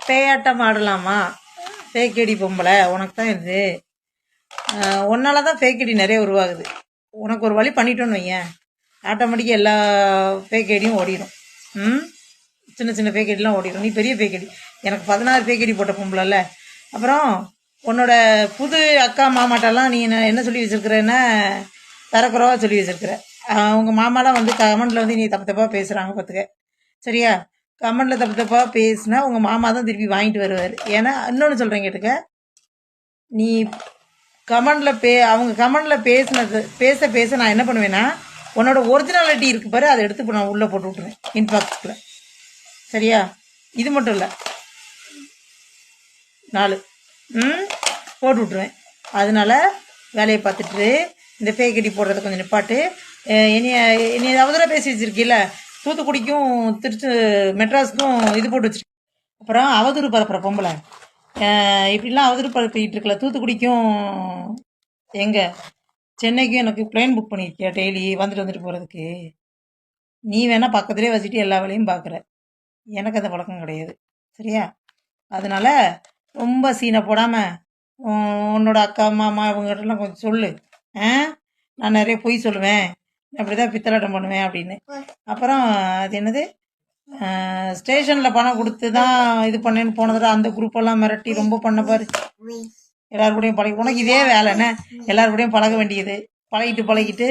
பேயாட்டம் ஆடலாமா? Fake ID பொம்பளை உனக்கு தான் இது. உன்னால தான் ஃபேக் ஐடி நிறைய உருவாகுது. உனக்கு ஒரு வழி பண்ணிட்டோன்னு வையேன், ஆட்டோமேட்டிக்காக எல்லா ஃபேக் ஐடியும் ஓடிடும். சின்ன சின்ன ஃபேக் ஐடிலாம் ஓடிடும். நீ பெரிய ஃபேக் ஐடி, எனக்கு 16 ஃபேக் ஐடி போட்ட பொம்பளைல. அப்புறம் உன்னோட புது அக்கா மாமாட்டெல்லாம் நீ என்ன சொல்லி வச்சுருக்கிறேன்னா தரக்குறவா சொல்லி வச்சுருக்கிற. உங்கள் மாமாலாம் வந்து கமெண்டில் வந்து நீ தப்பு தப்பாக பேசுகிறாங்க பார்த்துக்க, சரியா? கமெண்டில் தப்பு தப்பாக பேசுனா உங்கள் மாமா தான் திருப்பி வாங்கிட்டு வருவார். ஏன்னா இன்னொன்று சொல்கிறேன் கேட்டுக்க, நீ கமெண்டில் அவங்க கமெண்டில் பேச பேச நான் என்ன பண்ணுவேன்னா, உன்னோட ஒரிஜினாலிட்டி இருக்கு பாரு, அதை எடுத்து நான் உள்ளே போட்டு விட்ருவேன் இன்பாக்ஸில், சரியா? இது மட்டும் இல்லை, 4 போட்டு விட்ருவேன். அதனால வேலையை பார்த்துட்டு இந்த ஃபேக் ஐடி போடுறத கொஞ்சம் நிப்பாட்டு. என்னைய அவதூறாக பேசி வச்சிருக்கீல்ல, தூத்துக்குடிக்கும் மெட்ராஸுக்கும் இது போட்டு வச்சிருக்கேன். அப்புறம் அவதூறு பரப்புற பொம்பளை இப்படிலாம் அவதூறு பரப்பிட்டு இருக்கல. தூத்துக்குடிக்கும் எங்கே சென்னைக்கும் எனக்கு பிளேன் புக் பண்ணியிருக்கியா டெய்லி வந்துட்டு போகிறதுக்கு? நீ வேணால் பக்கத்துலேயே வச்சுட்டு எல்லா வேலையும் பார்க்குற, எனக்கு அந்த பழக்கம் கிடையாது, சரியா? அதனால் ரொம்ப சீனை போடாமல் உன்னோட அக்கா மாமா இவங்ககிட்டலாம் கொஞ்சம் சொல்லு. நான் நிறைய பொய் சொல்லுவேன், அப்படி தான் பித்தலாட்டம் பண்ணுவேன் அப்படின்னு. அப்புறம் அது என்னது, ஸ்டேஷனில் பணம் கொடுத்து தான் இது பண்ணேன்னு போனதுல அந்த குரூப்பெல்லாம் மிரட்டி ரொம்ப பண்ண பாரு. எல்லாருக்கூடையும் பழகி உனக்கு இதே வேலைன்னு எல்லாருக்கூடையும் பழக வேண்டியது. பழகிட்டு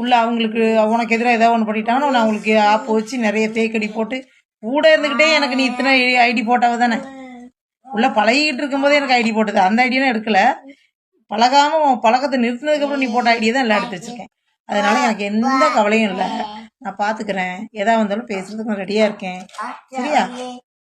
உள்ள அவங்களுக்கு உனக்கு எதிராக ஏதாவது ஒன்று பண்ணிட்டாங்கன்னா நான் அவங்களுக்கு ஆப்பு வச்சு நிறைய ஃபேக் ஐடி போட்டு கூட இருந்துக்கிட்டே எனக்கு நீ இத்தனை ஐடி போட்டாவ தானே. உள்ள பழகிட்டு இருக்கும்போதே எனக்கு ஐடி போட்டது, அந்த ஐடியெல்லாம் எடுக்கல. பழக்கத்தை நிறுத்தினதுக்கப்புறம் நீ போட்ட ஐடியை தான் எல்லாம் எடுத்து வச்சிருக்கேன். அதனால எனக்கு எந்த கவலையும் இல்லை, நான் பார்த்துக்கிறேன். எதா வந்தாலும் பேசுறதுக்கு நான் ரெடியாக இருக்கேன், சரியா?